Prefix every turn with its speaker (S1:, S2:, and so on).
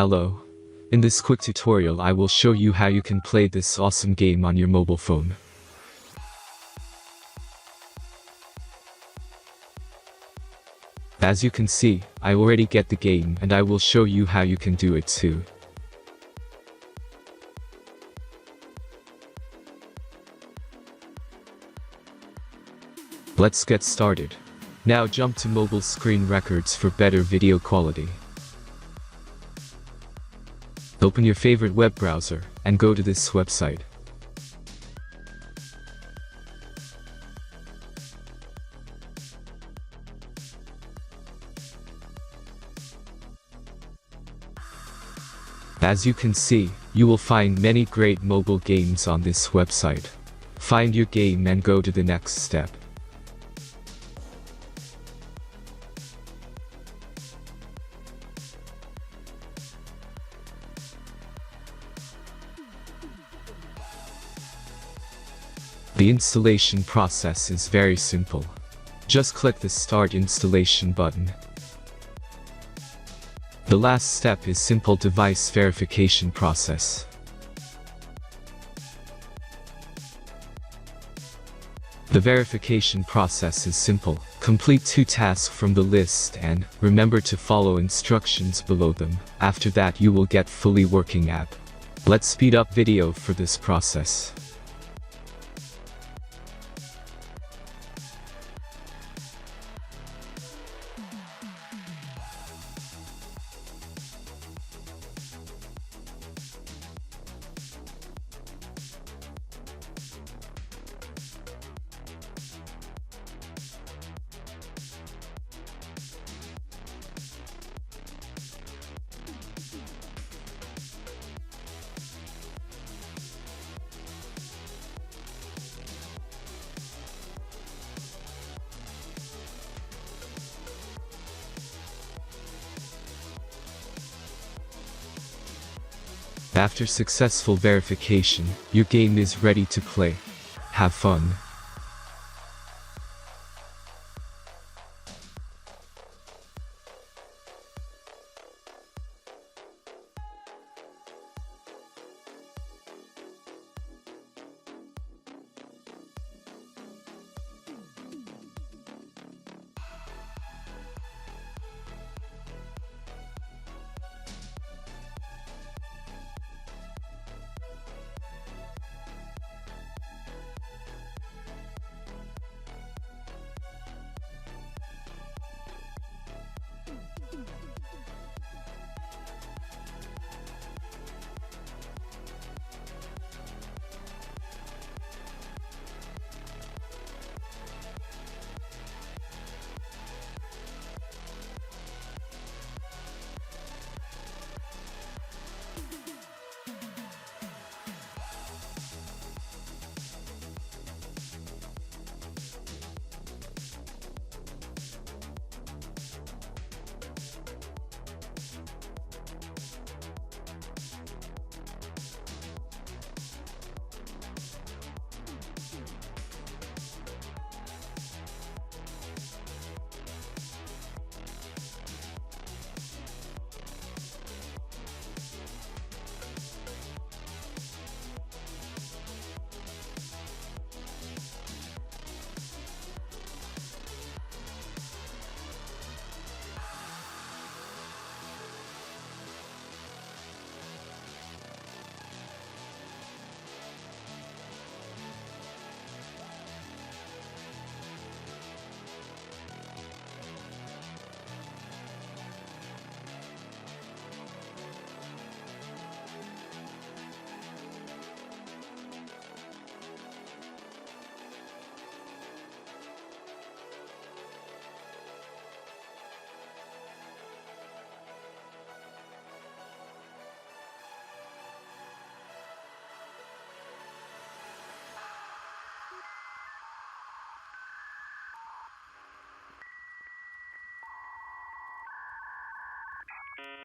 S1: Hello. In this quick tutorial I will show you how you can play this awesome game on your mobile phone. As you can see, I already get the game and I will show you how you can do it too. Let's get started. Now jump to mobile screen records for better video quality. Open your favorite web browser and go to this website. As you can see, you will find many great mobile games on this website. Find your game and go to the next step. The installation process is very simple. Just click the Start Installation button. The last step is simple device verification process. The verification process is simple. Complete 2 tasks from the list and remember to follow instructions below them. After that you will get fully working app. Let's speed up video for this process. After successful verification, your game is ready to play. Have fun!